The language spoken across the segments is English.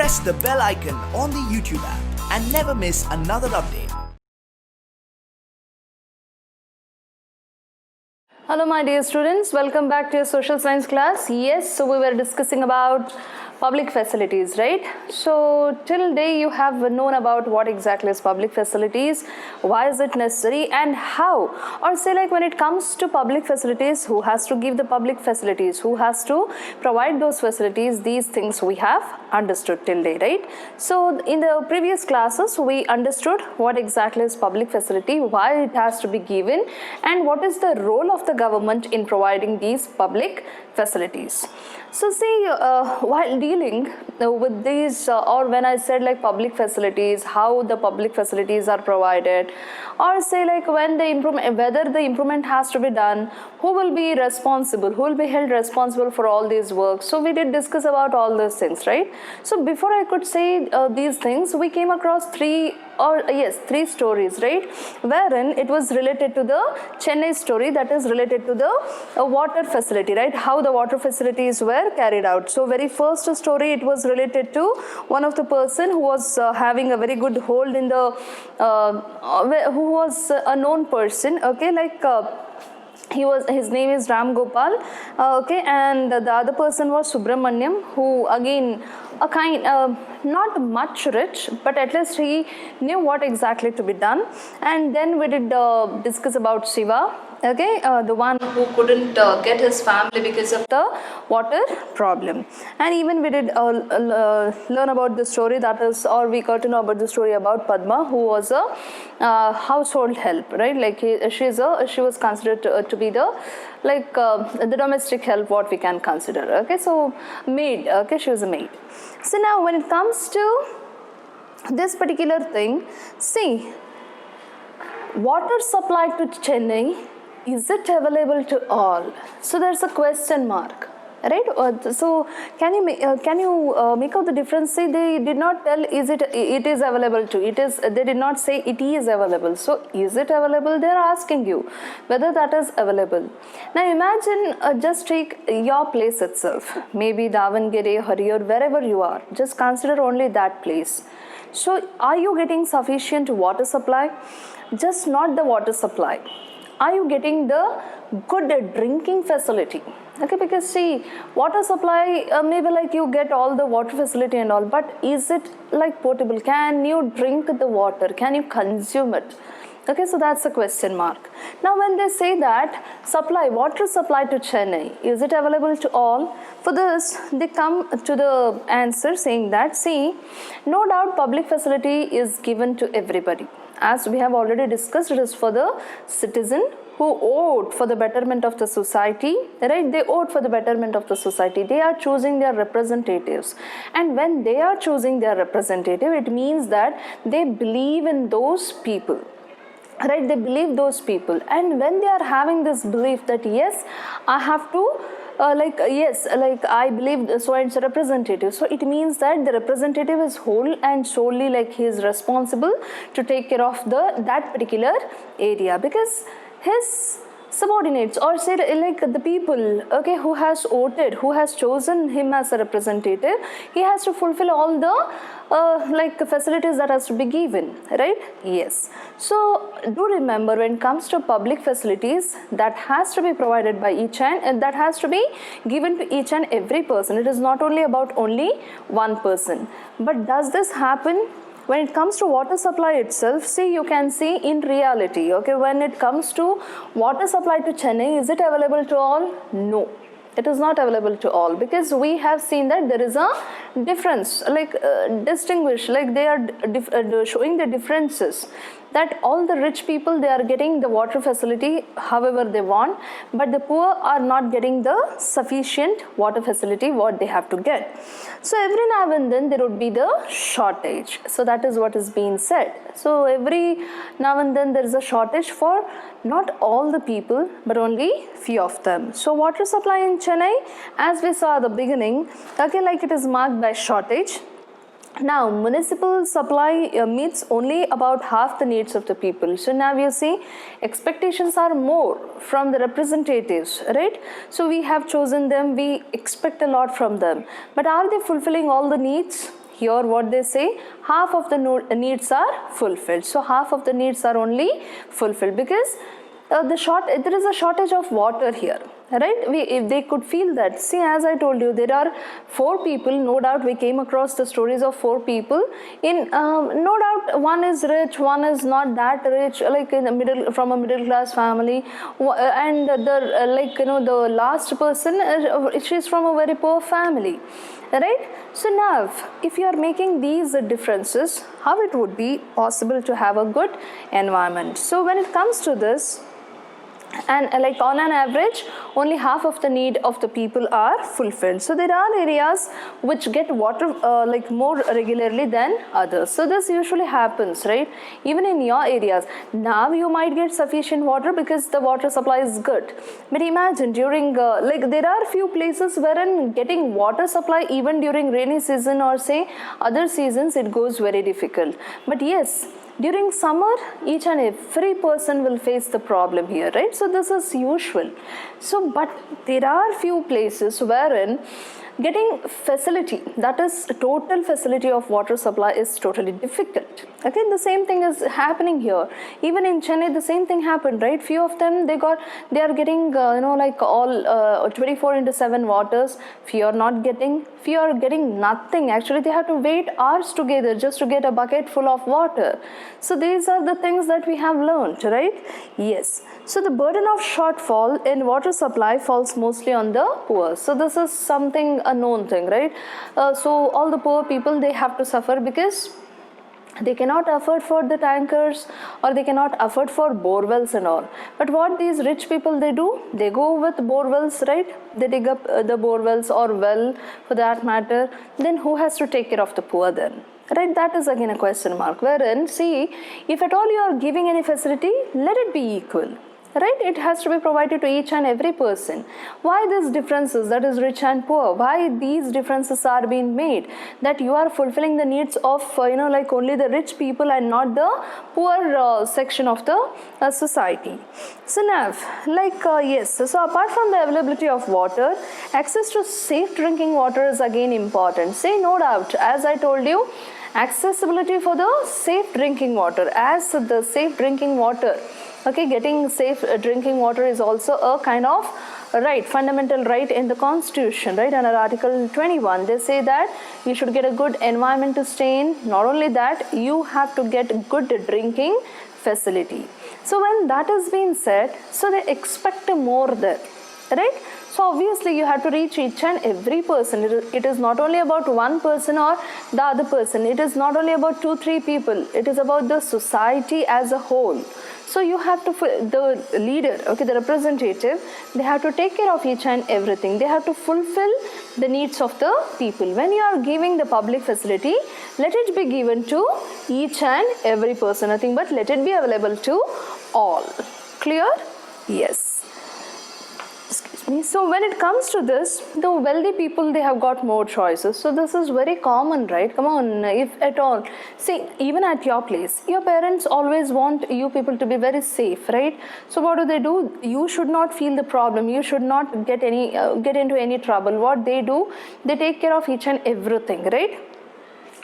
press the bell icon on the YouTube app and never miss another update. Hello my dear students, welcome back to your social science class. Yes, so we were discussing about public facilities, right? So till day you have known about what exactly is public facilities, why is it necessary and how, or say like when it comes to public facilities, who has to give the public facilities, who has to provide those facilities, these things we have understood till day, right? So in the previous classes we understood what exactly is public facility, why it has to be given, and what is the role of the government in providing these public facilities. So see, while dealing with these or when I said like public facilities, how the public facilities are provided, or say like when the improvement, whether the improvement has to be done, who will be responsible, who will be held responsible for all these works. So we did discuss about all those things, right? So before I could say these things, we came across three stories, right, wherein it was related to the Chennai story, that is related to the water facility, right, how the water facilities were carried out. So very first story, it was related to one of the person who was having a very good hold in the who was a known person, okay, like his name is Ram Gopal, okay, and the other person was Subramanyam, who again a kind not much rich, but at least he knew what exactly to be done. And then we did discuss about Shiva, okay, the one who couldn't get his family because of the water problem. And even we did learn about the story, that is, or we got to know about the story about Padma, who was a household help, right, like she was considered to be the like the domestic help, what we can consider, okay, so maid, okay, she was a maid. So now when it comes to this particular thing, see, water supply to Chennai, is it available to all? So there's a question mark, right? So can you make out the difference? See, they did not tell it is available to, it is, they did not say it is available. So is it available? They are asking you whether that is available. Now imagine, just take your place itself, maybe Davangere, Hariyur, wherever you are, just consider only that place. So are you getting sufficient water supply? Just not the water supply. Are you getting the good drinking facility? Okay, because see, water supply, maybe like you get all the water facility and all, but is it like potable? Can you drink the water? Can you consume it? Okay, so that's a question mark. Now when they say that supply, water supply to Chennai, is it available to all? For this, they come to the answer saying that, see, no doubt public facility is given to everybody. As we have already discussed, it is for the citizen who vote for the betterment of the society, right? They vote for the betterment of the society. They are choosing their representatives. And when they are choosing their representative, it means that they believe in those people. Right, they believe those people, and when they are having this belief that yes, I have to I believe so and so representative, so it means that the representative is whole and solely like he is responsible to take care of that particular area, because his subordinates, or say like the people, okay, who has voted, who has chosen him as a representative, he has to fulfill all the facilities that has to be given, right? Yes. So do remember, when it comes to public facilities, that has to be provided by each and that has to be given to each and every person. It is not only about only one person. But does this happen? When it comes to water supply itself, see, you can see in reality, okay, when it comes to water supply to Chennai, is it available to all? No. It is not available to all, because we have seen that there is a difference, like distinguish, like they are showing the differences, that all the rich people, they are getting the water facility however they want, but the poor are not getting the sufficient water facility what they have to get. So every now and then there would be the shortage. So that is what is being said. So every now and then there is a shortage for not all the people, but only few of them. So water supply in Chennai, as we saw at the beginning, okay, like it is marked by shortage. Now, municipal supply meets only about half the needs of the people. So now you see, expectations are more from the representatives, right? So we have chosen them, we expect a lot from them. But are they fulfilling all the needs? Here what they say, half of the needs are fulfilled. So half of the needs are only fulfilled because there is a shortage of water here, right? If they could feel that. See, as I told you, there are 4 people. No doubt we came across the stories of 4 people. No doubt one is rich, one is not that rich, like from a middle class family, and the last person, she's from a very poor family, right? So now, if you are making these differences, how it would be possible to have a good environment? So when it comes to this, and like on an average, only half of the need of the people are fulfilled. So there are areas which get water like more regularly than others. So this usually happens, right? Even in your areas, now you might get sufficient water because the water supply is good. But imagine during like there are few places wherein getting water supply even during rainy season or say other seasons, it goes very difficult. But yes, during summer, each and every person will face the problem here, right? So this is usual. So, but there are few places wherein getting facility, that is total facility of water supply, is totally difficult. Okay, the same thing is happening here. Even in Chennai, the same thing happened, right? Few of them, they are getting like all 24/7 waters. Few are not getting, few are getting nothing. Actually, they have to wait hours together just to get a bucket full of water. So these are the things that we have learned, right? Yes. So the burden of shortfall in water supply falls mostly on the poor. So this is something, a known thing, right? So all the poor people, they have to suffer because they cannot afford for the tankers or they cannot afford for borewells and all. But what these rich people, they do, they go with borewells, right? They dig up the borewells or well for that matter. Then who has to take care of the poor then? Right, that is again a question mark. Wherein, see, if at all you are giving any facility, let it be equal. Right, it has to be provided to each and every person. Why these differences, that is rich and poor? Why these differences are being made? That you are fulfilling the needs of like only the rich people and not the poor section of the society. So now, like yes, so apart from the availability of water, access to safe drinking water is again important. Say no doubt, as I told you, accessibility for the safe drinking water, as the safe drinking water. Okay, getting safe drinking water is also a kind of right, fundamental right in the Constitution, right? Under Article 21, they say that you should get a good environment to stay in. Not only that, you have to get good drinking facility. So when that has been said, so they expect more there, right? So obviously you have to reach each and every person. It is not only about one person or the other person. It is not only about 2-3 people. It is about the society as a whole. So you have to, the leader, okay, the representative, they have to take care of each and everything. They have to fulfill the needs of the people. When you are giving the public facility, let it be given to each and every person. Nothing but let it be available to all. Clear? Yes. So when it comes to this, the wealthy people, they have got more choices. So this is very common, right? Come on, if at all. See, even at your place, your parents always want you people to be very safe, right? So what do? You should not feel the problem. You should not get into any trouble. What they do, they take care of each and everything, right?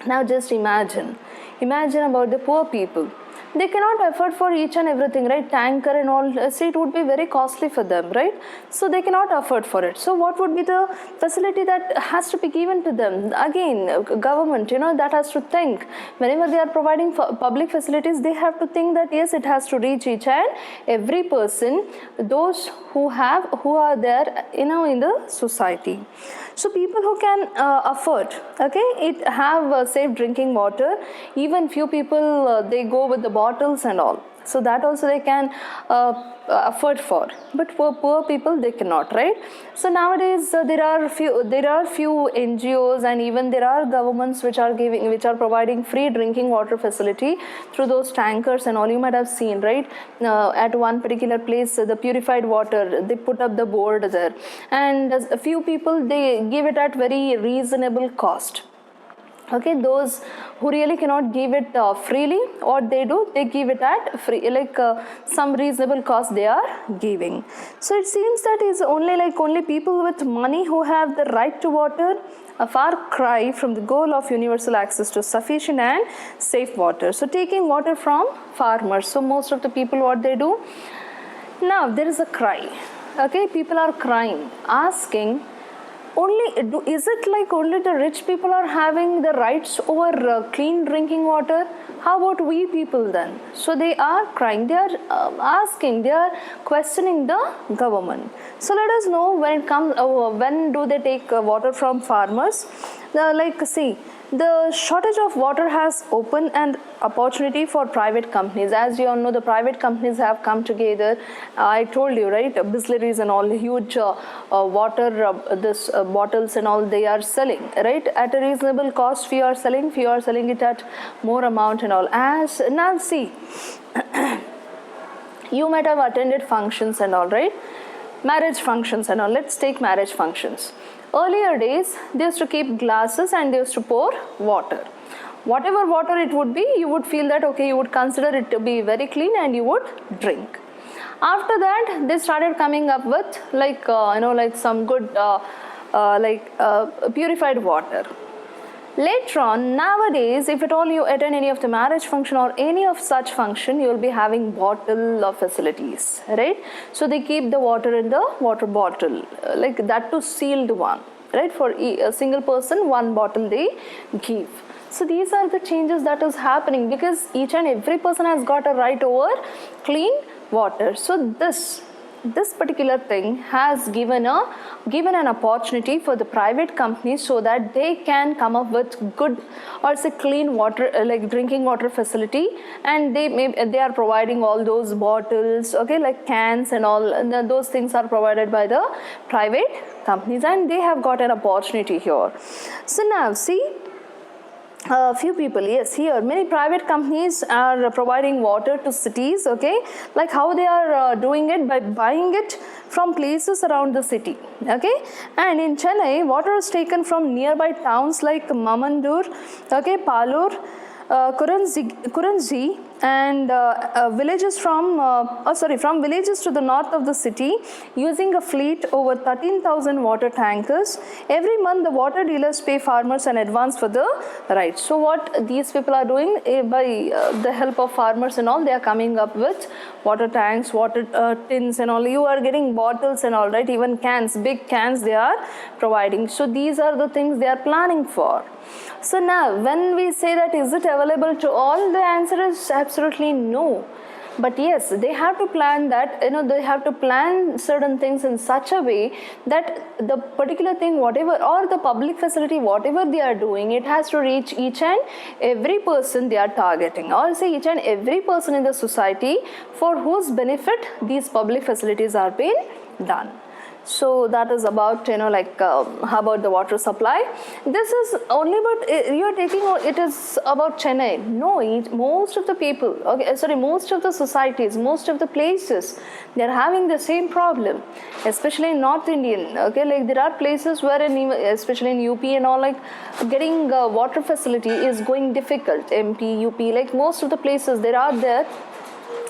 Now just imagine about the poor people. They cannot afford for each and everything, right? Tanker and all, see, it would be very costly for them, right? So they cannot afford for it. So what would be the facility that has to be given to them? Again, government, that has to think. Whenever they are providing public facilities, they have to think that yes, it has to reach each and every person, those who are there, in the society. So people who can afford, okay, have safe drinking water. Even few people, they go with the bottles and all. So that also they can afford for. But for poor people, they cannot, right? So nowadays there are few NGOs and even there are governments which are providing free drinking water facility through those tankers and all. You might have seen, right? At one particular place, the purified water, they put up the board there, and a few people, they give it at very reasonable cost. Okay, those who really cannot give it freely, what they do, they give it at free, like some reasonable cost they are giving. So it seems that is only people with money who have the right to water, a far cry from the goal of universal access to sufficient and safe water. So taking water from farmers. So most of the people, what they do, now there is a cry. Okay, people are crying, asking, is it like only the rich people are having the rights over clean drinking water? How about we people then? So they are crying, they are asking, they are questioning the government. So let us know when it comes, when do they take water from farmers? See, the shortage of water has opened an opportunity for private companies. As you all know, the private companies have come together. I told you, right? Bisleries and all, huge water bottles and all, they are selling, right? At a reasonable cost, few are selling it at more amount and all. As now, see, you might have attended functions and all, right? Marriage functions and all. Let's take marriage functions. Earlier days, they used to keep glasses and they used to pour water. Whatever water it would be, you would feel that, okay, you would consider it to be very clean and you would drink. After that, they started coming up with some good purified water. Later on, nowadays, if at all you attend any of the marriage function or any of such function, you will be having bottle of facilities, right? So they keep the water in the water bottle, like that too sealed one, right? For a single person, one bottle they give. So these are the changes that is happening because each and every person has got a right over clean water. So this particular thing has given an opportunity for the private companies so that they can come up with good or say clean water, like drinking water facility, and they are providing all those bottles, okay, like cans and all, and those things are provided by the private companies, and they have got an opportunity here. So now see, few people, yes, here many private companies are providing water to cities, okay, like how they are doing it by buying it from places around the city, okay. And in Chennai, water is taken from nearby towns like Mamandur, okay, Palur, Kuranji, and villages from villages to the north of the city, using a fleet over 13,000 water tankers. Every month, the water dealers pay farmers an advance for the rights. So what these people are doing, by the help of farmers and all, they are coming up with water tanks, water tins and all. You are getting bottles and all, right? Even cans, big cans they are providing. So these are the things they are planning for. So now, when we say that is it available to all, the answer is absolutely no. But yes, they have to plan that, they have to plan certain things in such a way that the particular thing, whatever, or the public facility, whatever they are doing, it has to reach each and every person they are targeting, or say each and every person in the society for whose benefit these public facilities are being done. So that is about, about the water supply. This is only about, you are taking, it is about Chennai. No, most of the people, most of the societies, most of the places, they are having the same problem, especially in North Indian, okay, like there are places where, especially in UP and all, like getting water facility is going difficult, MP, UP, like most of the places there are there,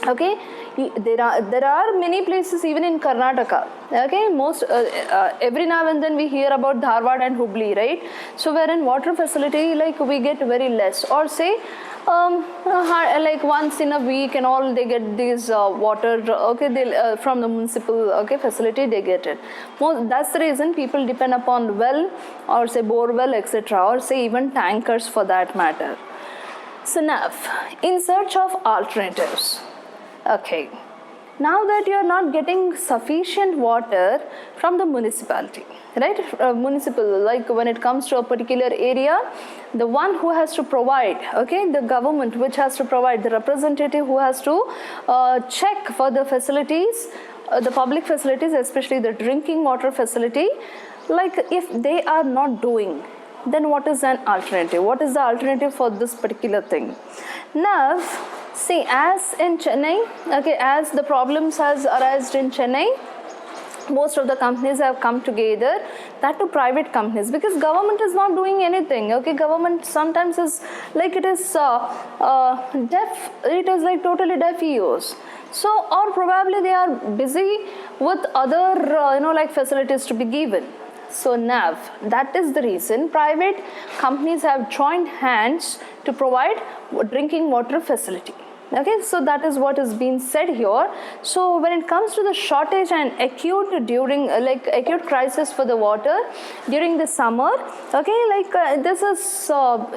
okay. There are many places even in Karnataka, okay, most every now and then we hear about Dharwad and Hubli, right? So wherein water facility, like we get very less, or say like once in a week and all, they get these water, okay, they from the municipal, okay, facility they get it. That's the reason people depend upon well, or say bore well, etc., or say even tankers for that matter. So now, in search of alternatives. Okay, now that you are not getting sufficient water from the municipality, right? Municipal, like when it comes to a particular area, the one who has to provide, okay, the government which has to provide, the representative who has to check for the facilities, the public facilities, especially the drinking water facility, like if they are not doing, then what is an alternative? What is the alternative for this particular thing? Now, see, as in Chennai, okay, as the problems has arisen in Chennai, most of the companies have come together, that to private companies, because government is not doing anything, okay. Government sometimes is like it is deaf, it is like totally deaf ears. So, or probably they are busy with other, like facilities to be given. So NAV, that is the reason private companies have joined hands to provide drinking water facility. Okay, so that is what is being said here. So when it comes to the shortage and acute during acute crisis for the water during the summer, okay, this is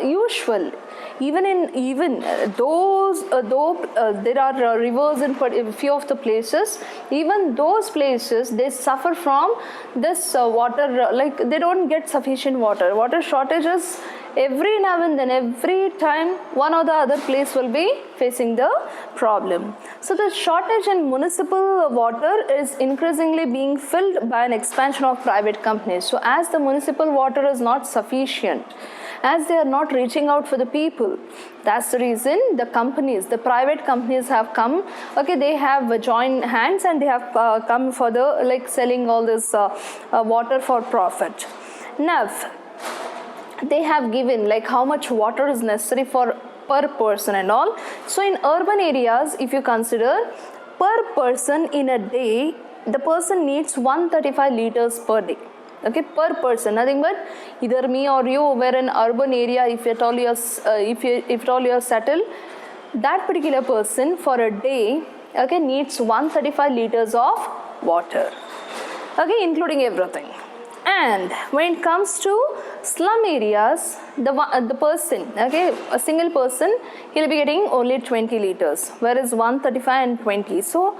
usual. Even those though there are rivers in a few of the places, even those places they suffer from this water, like they don't get sufficient water shortages. Every now and then, every time, one or the other place will be facing the problem. So the shortage in municipal water is increasingly being filled by an expansion of private companies. So as the municipal water is not sufficient, as they are not reaching out for the people, that's the reason the private companies have come. Okay, they have joined hands and they have come for the selling all this water for profit. Now they have given how much water is necessary for per person and all. So in urban areas, if you consider, per person in a day, the person needs 135 liters per day. Okay, per person, nothing but either me or you were in urban area, if at all you are settled, that particular person for a day, okay, needs 135 liters of water, okay, including everything. And when it comes to slum areas, the person, okay, a single person, he'll be getting only 20 liters, whereas 135 and 20. So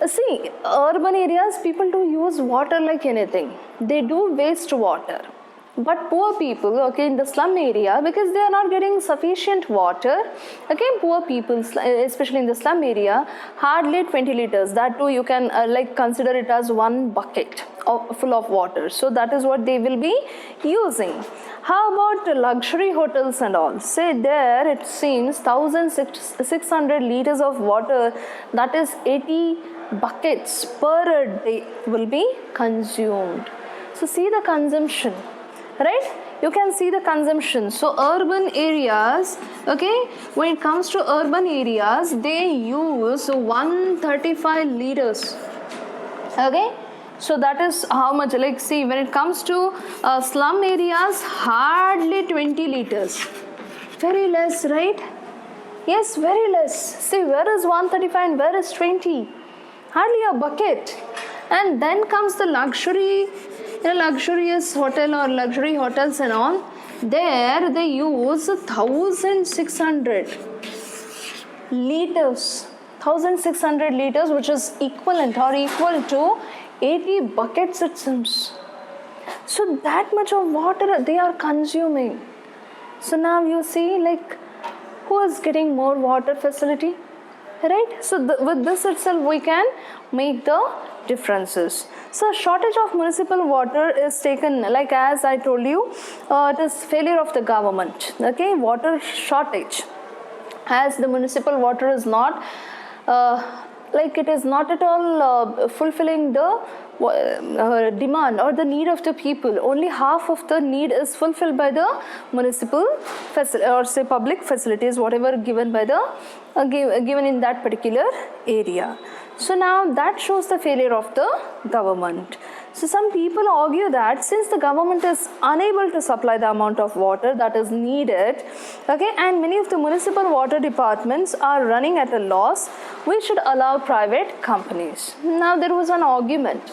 see, urban areas, people do use water like anything. They do waste water. But poor people, okay, in the slum area, because they are not getting sufficient water, okay, poor people, especially in the slum area, hardly 20 liters. That too, you can consider it as one bucket full of water. So that is what they will be using. How about luxury hotels and all? Say there, it seems 1,600 liters of water, that is 80 buckets per day will be consumed. So see the consumption. Right, you can see the consumption. So urban areas, okay, when it comes to urban areas, they use 135 liters. Okay, so that is how much. See, when it comes to slum areas, hardly 20 liters. Very less, right? Yes, very less. See, where is 135 and where is 20? Hardly a bucket. And then comes the luxurious hotel or luxury hotels and all. There they use 1,600 liters. 1,600 liters, which is equivalent or equal to 80 buckets, it seems. So that much of water they are consuming. So now you see, who is getting more water facility, right? So with this itself we can make the differences. So shortage of municipal water is taken, as I told you, it is failure of the government. Okay, water shortage, as the municipal water is not it is not at all fulfilling the demand or the need of the people. Only half of the need is fulfilled by the municipal or say public facilities, whatever given by the given in that particular area. So now that shows the failure of the government. So some people argue that since the government is unable to supply the amount of water that is needed, okay, and many of the municipal water departments are running at a loss, we should allow private companies. Now there was an argument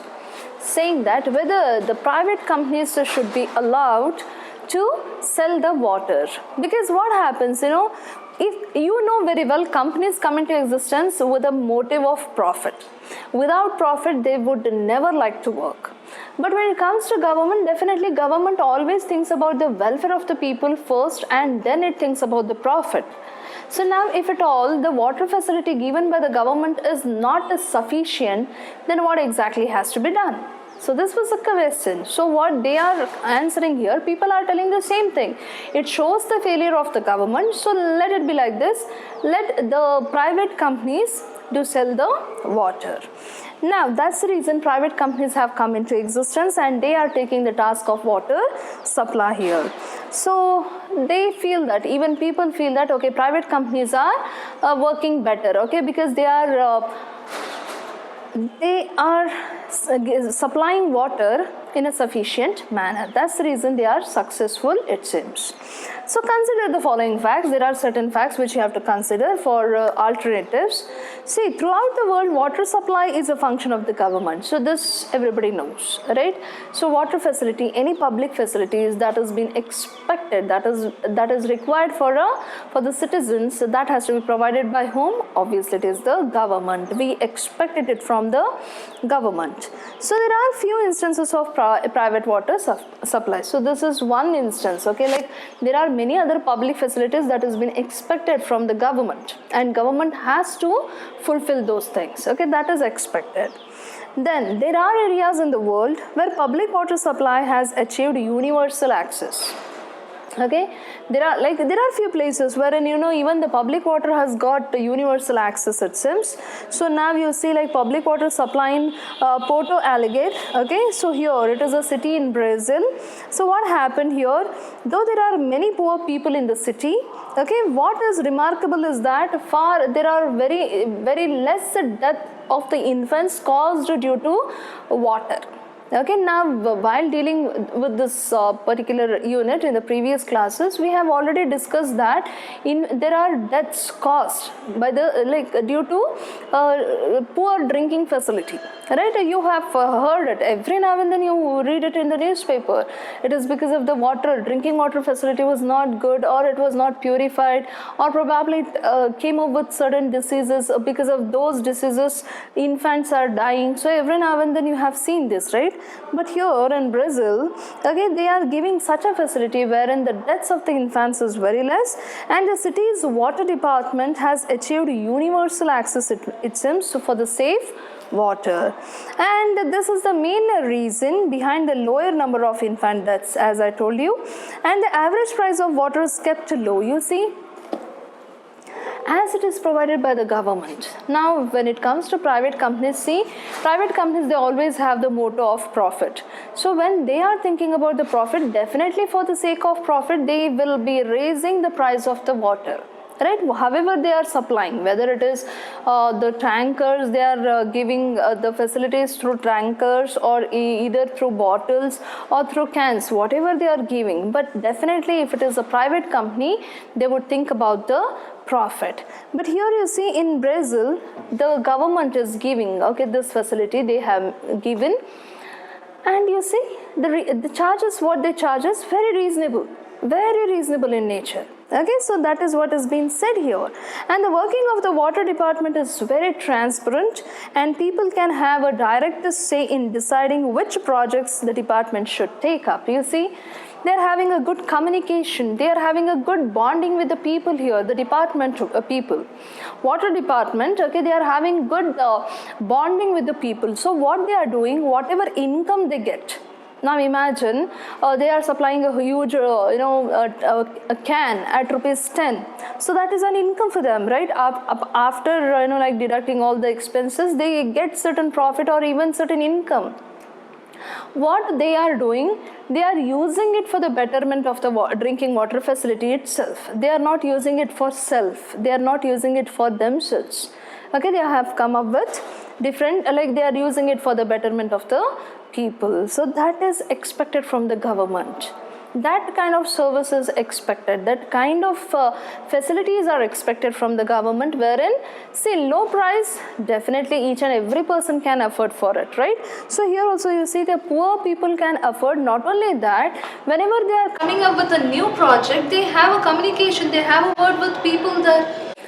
saying that whether the private companies should be allowed to sell the water, because what happens, if you know very well, companies come into existence with a motive of profit. Without profit, they would never like to work. But when it comes to government, definitely government always thinks about the welfare of the people first, and then it thinks about the profit. So now if at all the water facility given by the government is not sufficient, then what exactly has to be done? So this was a question. So what they are answering here, people are telling the same thing. It shows the failure of the government. So let it be like this. Let the private companies do sell the water. Now that's the reason private companies have come into existence, and they are taking the task of water supply here. So they feel that, even people feel that, okay, private companies are working better, okay, because they are supplying water in a sufficient manner. That's the reason they are successful, it seems. So consider the following facts. There are certain facts which you have to consider for alternatives. See, throughout the world, water supply is a function of the government. So this everybody knows, right? So water facility, any public facilities that has been expected, that is required for the citizens, so that has to be provided by whom? Obviously, it is the government. We expected it from the government. So there are few instances of private water supply. So this is one instance, okay? Like there are many other public facilities that has been expected from the government, and government has to fulfill those things, okay? That is expected. Then there are areas in the world where public water supply has achieved universal access. Okay, there are few places wherein even the public water has got universal access, it seems. So now you see like public water supply in Porto Alegre. Okay, so here it is a city in Brazil. So what happened here? Though there are many poor people in the city, okay, what is remarkable is that there are very less death of the infants caused due to water. Okay, now while dealing with this particular unit in the previous classes, we have already discussed that there are deaths caused by due to poor drinking facility, right? You have heard it every now and then, you read it in the newspaper. It is because of the drinking water facility was not good, or it was not purified, or probably it came up with certain diseases. Because of those diseases, infants are dying. So every now and then you have seen this, right? But here in Brazil, okay, they are giving such a facility wherein the deaths of the infants is very less, and the city's water department has achieved universal access, it seems, for the safe water. And this is the main reason behind the lower number of infant deaths, as I told you. And the average price of water is kept low, you see, as it is provided by the government. Now when it comes to private companies, see, private companies, they always have the motto of profit. So when they are thinking about the profit, definitely for the sake of profit, they will be raising the price of the water, right? However they are supplying, whether it is the tankers, they are giving the facilities through tankers, or either through bottles or through cans, whatever they are giving. But definitely if it is a private company, they would think about the profit. But here you see in Brazil, the government is giving, okay, this facility they have given, and you see the charges, what they charge is very reasonable in nature. Okay, so that is what is being said here. And the working of the water department is very transparent, and people can have a direct say in deciding which projects the department should take up. You see, they are having a good communication, they are having a good bonding with the people here, the department people. Water department, okay, they are having good bonding with the people. So what they are doing, whatever income they get, now imagine they are supplying a huge a can at ₹10. So that is an income for them, right? After like deducting all the expenses, they get certain profit or even certain income. What they are doing, they are using it for the betterment of the drinking water facility itself. They are not using it for self, they are not using it for themselves. Okay, they have come up with different, like they are using it for the betterment of the people. So that is expected from the government. That kind of service is expected, that kind of facilities are expected from the government, wherein, see, low price, definitely each and every person can afford for it, right? So here also you see the poor people can afford. Not only that, whenever they are coming up with a new project, they have a communication, they have a word with people there.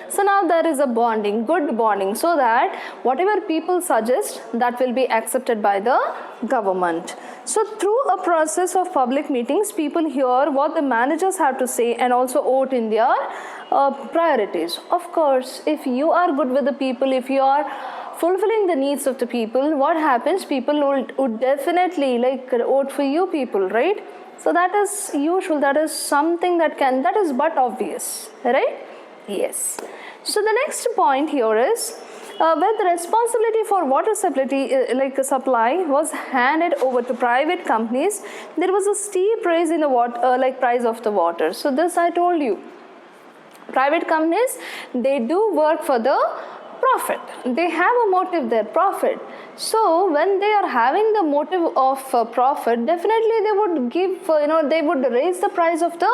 So now there is a bonding, good bonding, so that whatever people suggest, that will be accepted by the government. So through a process of public meetings, people hear what the managers have to say and also vote in their priorities. Of course, if you are good with the people, if you are fulfilling the needs of the people, what happens? People would definitely like vote for you people, right? So that is usual, that is something that is but obvious, right? Yes. So the next point here is when the responsibility for water supply was handed over to private companies, there was a steep rise in the price of the water. So this I told you. Private companies, they do work for the profit. They have a motive there, profit. So when they are having the motive of profit, definitely they would give, they would raise the price of the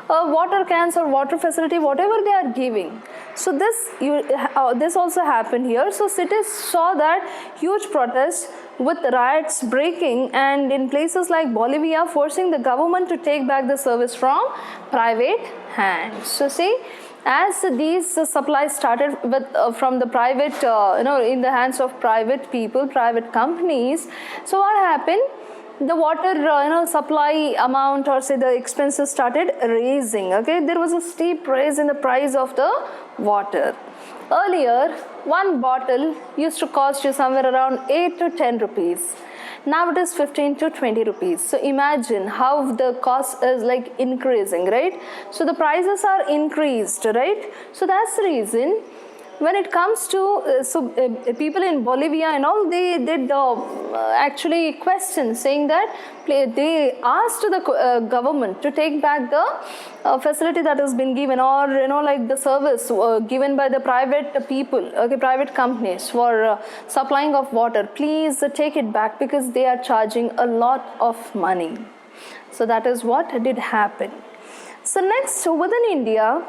water cans or water facility, whatever they are giving. So this also happened here. So cities saw that huge protests with riots breaking, and in places like Bolivia forcing the government to take back the service from private hands. So see, as these supplies started with from the private, in the hands of private people, private companies. So what happened? The water, supply amount, or say the expenses started raising. Okay, there was a steep rise in the price of the water. Earlier, one bottle used to cost you somewhere around 8 to 10 rupees. Now it is 15 to 20 rupees. So imagine how the cost is like increasing, right? So the prices are increased, right? So that's the reason when it comes to people in Bolivia and all, they did actually question, saying that they asked the government to take back the facility that has been given, or like the service given by the private people, private companies for supplying of water. Please take it back because they are charging a lot of money. So that is what did happen. So next, within India,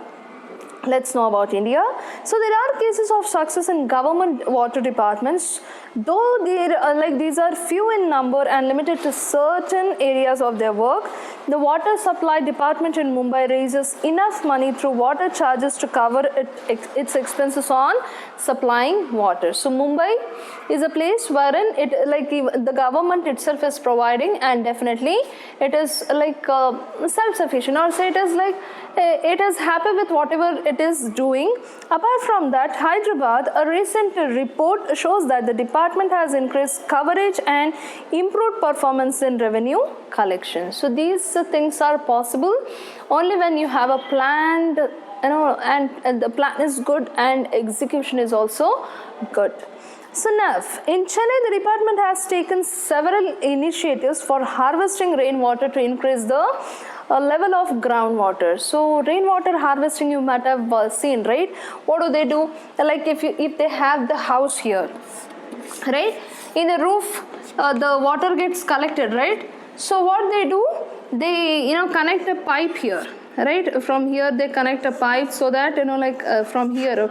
let's know about India. So there are cases of success in government water departments, though these are few in number and limited to certain areas of their work. The water supply department in Mumbai raises enough money through water charges to cover its expenses on supplying water. So Mumbai is a place wherein the government itself is providing, and definitely it is self-sufficient, or say it is happy with whatever it is doing. Apart from that, Hyderabad, a recent report shows that the department has increased coverage and improved performance in revenue collection. So these things are possible only when you have a planned, and the plan is good and execution is also good. So now, in Chennai, the department has taken several initiatives for harvesting rainwater to increase the level of groundwater. So rainwater harvesting, you might have seen, right? What do? Like if they have the house here, right? In the roof, the water gets collected, right? So what they do? They connect a pipe here, right? From here they connect a pipe, so that from here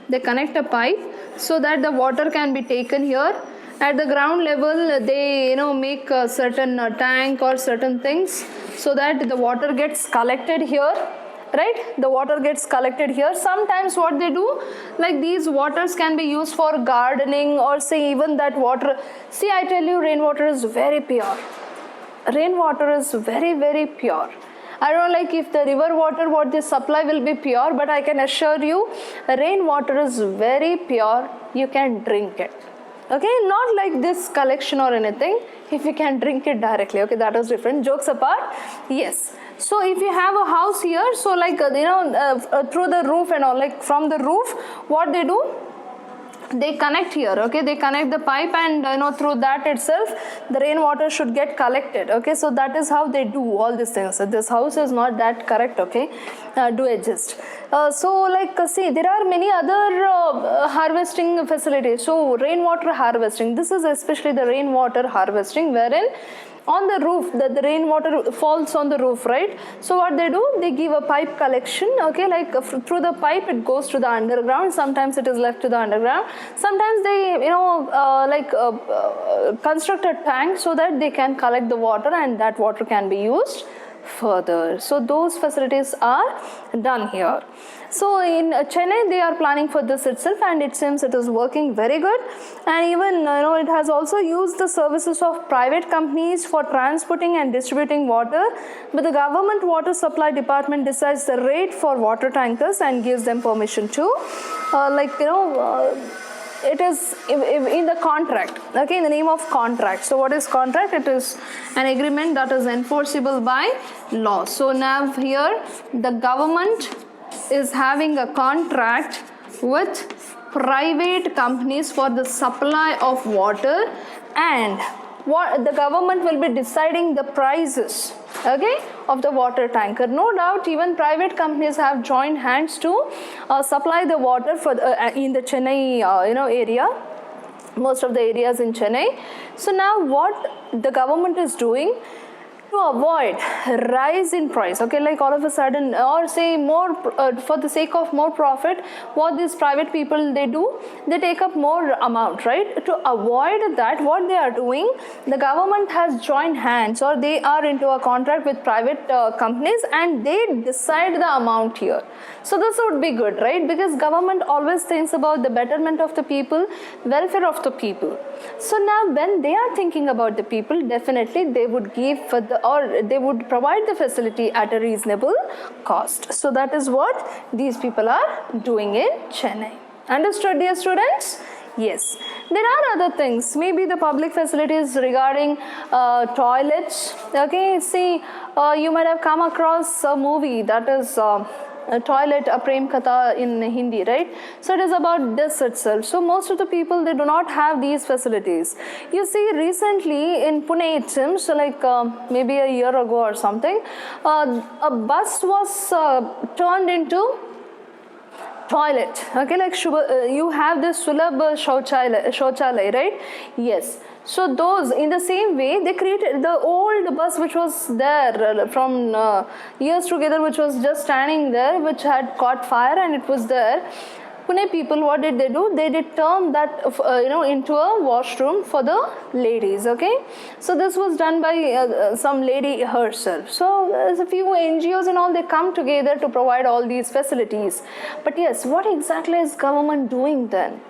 they connect a pipe so that the water can be taken here. At the ground level, they make a certain tank or certain things so that the water gets collected here, right? The water gets collected here. Sometimes what they do, like these waters can be used for gardening, or say even that water. See, I tell you, rainwater is very pure. Rainwater is very, very pure. I don't know like if the river water what they supply will be pure, but I can assure you rainwater is very pure. You can drink it. Okay, not like this collection or anything. If you can drink it directly, okay, that is different. Jokes apart, yes. So if you have a house here, so like through the roof and all, like from the roof, what they do? They connect here, okay, they connect the pipe, and through that itself the rainwater should get collected. Okay, so that is how they do all these things. So this house is not that correct, okay, do adjust. See, there are many other harvesting facilities. So rainwater harvesting, this is especially the rainwater harvesting, wherein on the roof, the rainwater falls on the roof, right? So what they do, they give a pipe collection, okay, like through the pipe it goes to the underground. Sometimes it is left to the underground. Sometimes they construct a tank so that they can collect the water, and that water can be used further. So those facilities are done here. So in Chennai they are planning for this itself, and it seems it is working very good. And even it has also used the services of private companies for transporting and distributing water, but the government water supply department decides the rate for water tankers and gives them permission to it is in the contract, okay, in the name of contract. So what is contract? It is an agreement that is enforceable by law. So now here the government is having a contract with private companies for the supply of water, and what the government will be deciding the prices, okay, of the water tanker. No doubt, even private companies have joined hands to supply the water for in the Chennai area, most of the areas in Chennai. So now what the government is doing to avoid rise in price, okay, like all of a sudden, or say more for the sake of more profit, what these private people they do, they take up more amount, right? To avoid that, what they are doing, the government has joined hands, or they are into a contract with private companies, and they decide the amount here. So this would be good, right? Because government always thinks about the betterment of the people, welfare of the people. So now when they are thinking about the people, definitely they would give for the, or they would provide the facility at a reasonable cost. So that is what these people are doing in Chennai. Understood, dear students? Yes. There are other things, maybe the public facilities regarding toilets. Okay, see, you might have come across a movie that is Toilet, a Prem Katha in Hindi, right? So it is about this itself. So most of the people, they do not have these facilities. You see, recently in Pune it seems, so like maybe a year ago or something, a bus was turned into toilet. Okay, like you have this Sulabh Shauchalay, right? Yes. So those, in the same way, they created the old bus which was there from years together, which was just standing there, which had caught fire, and it was there. Pune people, what did they do? They did turn that into a washroom for the ladies. Okay, so this was done by some lady herself. So there's a few NGOs and all, they come together to provide all these facilities. But yes, what exactly is government doing then?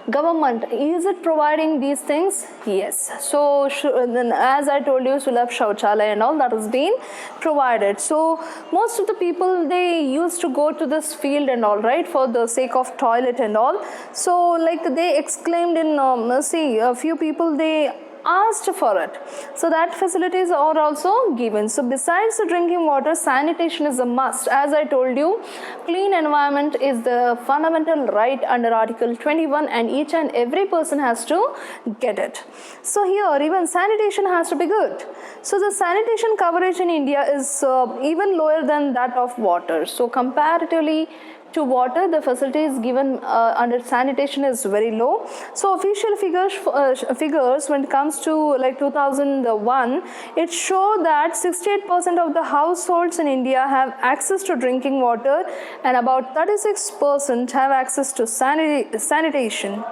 Government, is it providing these things? Yes. So then, as I told you, Sulabh Shauchalaya and all that has been provided. So most of the people, they used to go to this field and all, right, for the sake of toilet and all. So like they exclaimed in see, a few people, they asked for it. So that facilities are also given. So besides the drinking water, sanitation is a must. As I told you, clean environment is the fundamental right under Article 21, and each and every person has to get it. So here even sanitation has to be good. So the sanitation coverage in India is even lower than that of water. So comparatively to water, the facilities given under sanitation is very low. So official figures when it comes to like 2001, it showed that 68% of the households in India have access to drinking water, and about 36% have access to sanitation.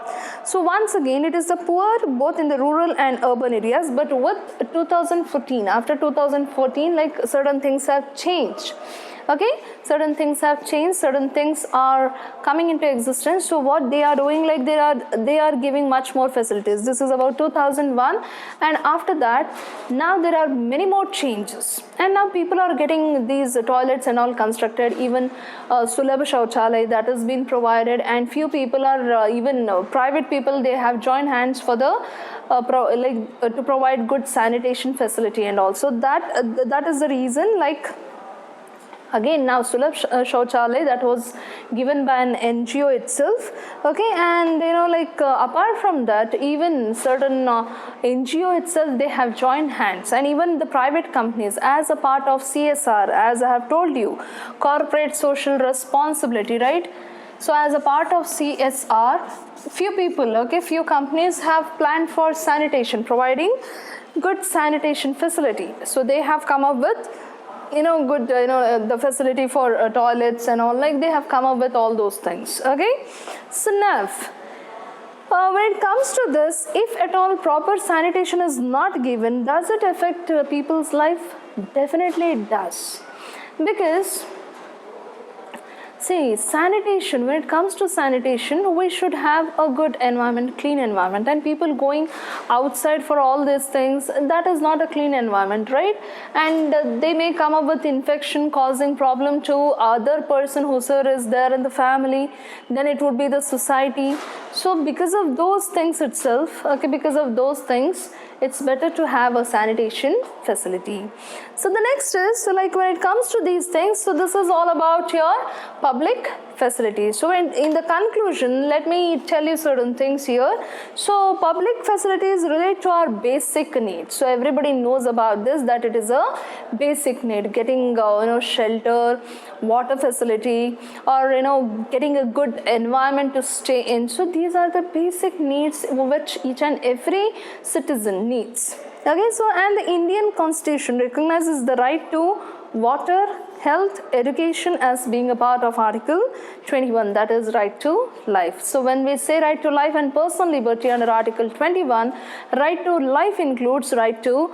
So once again, it is the poor both in the rural and urban areas. But with 2014, after 2014, like certain things have changed. Okay, certain things have changed, certain things are coming into existence. So what they are doing, like they are giving much more facilities. This is about 2001, and after that, now there are many more changes, and now people are getting these toilets and all constructed. Even Sulabh Shauchalay, that has been provided, and few people are even private people, they have joined hands for the to provide good sanitation facility, and also that is the reason, like. Again, now Sulabh Shauchalay, that was given by an NGO itself. Okay, and apart from that, even certain NGO itself, they have joined hands, and even the private companies as a part of CSR, as I have told you, corporate social responsibility, right? So as a part of CSR, few people, okay, few companies have planned for sanitation, providing good sanitation facility. So they have come up with good, the facility for toilets and all, like they have come up with all those things. Okay, so now when it comes to this, if at all proper sanitation is not given, does it affect people's life? Definitely it does, because see, sanitation, when it comes to sanitation, we should have a good environment, clean environment, and people going outside for all these things, that is not a clean environment, right? And they may come up with infection causing problem to other person who is there in the family, then it would be the society. So because of those things itself, okay, because of those things, it's better to have a sanitation facility. So the next is, so like when it comes to these things, so this is all about your public facilities. So in the conclusion, let me tell you certain things here. So public facilities relate to our basic needs. So everybody knows about this, that it is a basic need, getting shelter, water facility, or getting a good environment to stay in. So these are the basic needs which each and every citizen needs. Okay, so and the Indian Constitution recognizes the right to water, health, education as being a part of Article 21, that is right to life. So when we say right to life and personal liberty under Article 21, right to life includes right to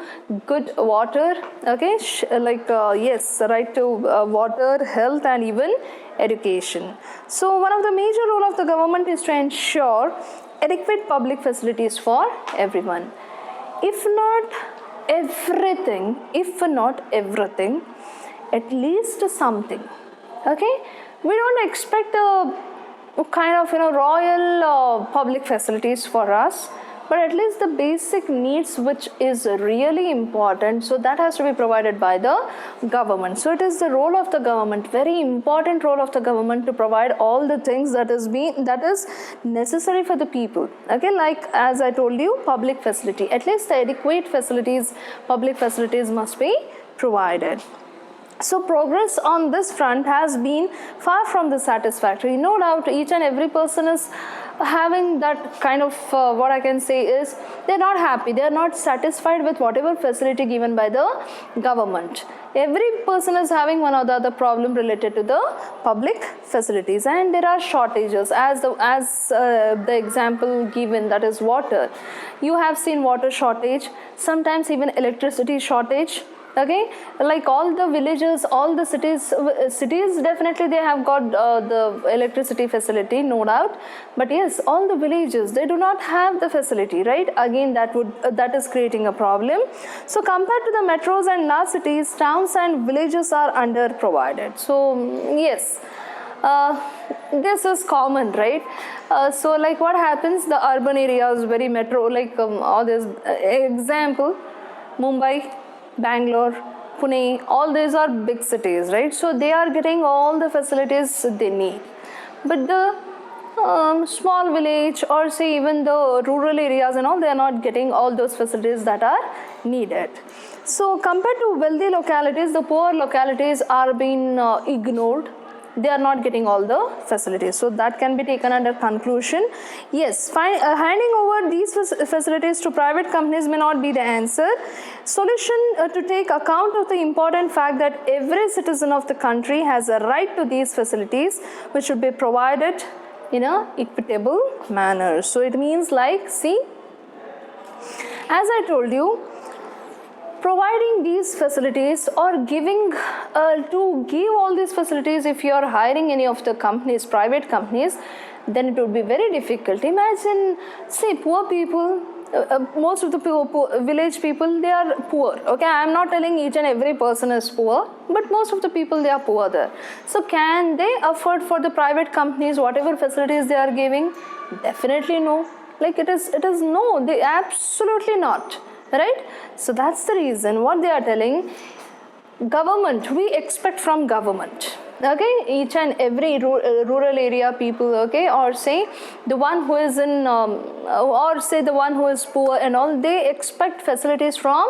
good water, okay, yes, right to water, health, and even education. So one of the major role of the government is to ensure adequate public facilities for everyone. If not everything, at least something. Okay, we don't expect a kind of royal public facilities for us, but at least the basic needs which is really important, so that has to be provided by the government. So it is the role of the government, very important role of the government, to provide all the things that is necessary for the people. Okay, like as I told you, public facility, at least the adequate facilities, public facilities must be provided. So progress on this front has been far from the satisfactory. No doubt each and every person is having that kind of what I can say is they're not happy, they're not satisfied with whatever facility given by the government. Every person is having one or the other problem related to the public facilities, and there are shortages as the example given, that is water. You have seen water shortage, sometimes even electricity shortage. Okay, like all the villages, all the cities definitely they have got the electricity facility, no doubt, but yes, all the villages, they do not have the facility, right? Again, that is creating a problem. So compared to the metros and large cities, towns and villages are under provided. So yes, this is common, right? So like what happens, the urban areas, very metro, like all this example, Mumbai, Bangalore, Pune, all these are big cities, right? So they are getting all the facilities they need. But the small village, or say even the rural areas and all, they are not getting all those facilities that are needed. So compared to wealthy localities, the poor localities are being ignored. They are not getting all the facilities. So that can be taken under conclusion. Yes, handing over these facilities to private companies may not be the answer. Solution to take account of the important fact that every citizen of the country has a right to these facilities, which should be provided in an equitable manner. So it means like, see, as I told you, providing these facilities or giving to give all these facilities, if you are hiring any of the companies, private companies, then it would be very difficult. Imagine, say, poor people, most of the village people, they are poor. Okay, I am not telling each and every person is poor, but most of the people, they are poor there. So can they afford for the private companies whatever facilities they are giving? Definitely no. Like it is no, they absolutely not. Right? So that's the reason what they are telling. Government, we expect from government. Okay, each and every rural area people, okay, or say the one who is in, or say the one who is poor and all, they expect facilities from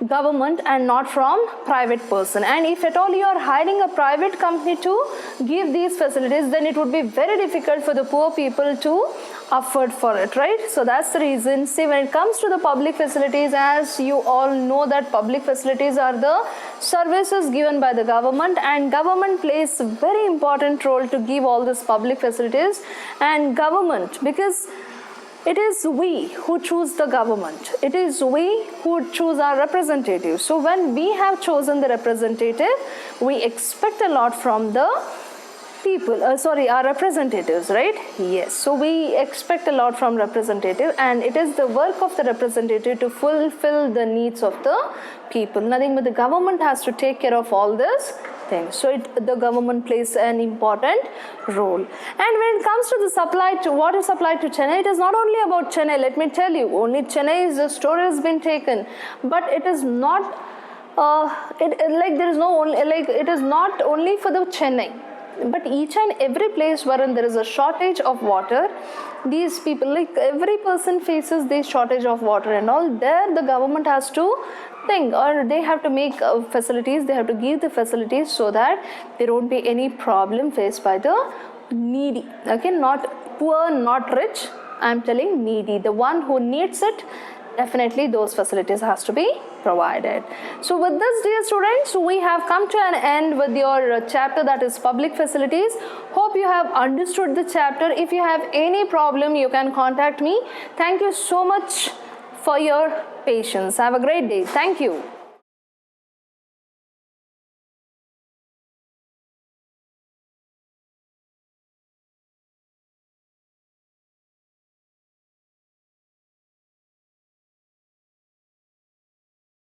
government and not from private person. And if at all you are hiring a private company to give these facilities, then it would be very difficult for the poor people to afford for it, right? So that's the reason. See, when it comes to the public facilities, as you all know that public facilities are the services given by the government, and government plays a very important role to give all these public facilities. And government, because it is we who choose the government. It is we who choose our representatives. So when we have chosen the representative, we expect a lot from the people, our representatives, right? Yes. So we expect a lot from representative, and it is the work of the representative to fulfill the needs of the people. Nothing but the government has to take care of all this things. So the government plays an important role. And when it comes to the water supply to Chennai, it is not only about Chennai. Let me tell you, only Chennai is the story has been taken, but it is not. It is not only for the Chennai. but each and every place wherein there is a shortage of water, these people, like every person faces this shortage of water and all, there the government has to think, or they have to make facilities, they have to give the facilities so that there won't be any problem faced by the needy. Okay, not poor, not rich, I'm telling needy, the one who needs it. Definitely those facilities has to be provided. So with this, dear students, we have come to an end with your chapter, that is public facilities. Hope you have understood the chapter. If you have any problem, you can contact me. Thank you so much for your patience. Have a great day. Thank you.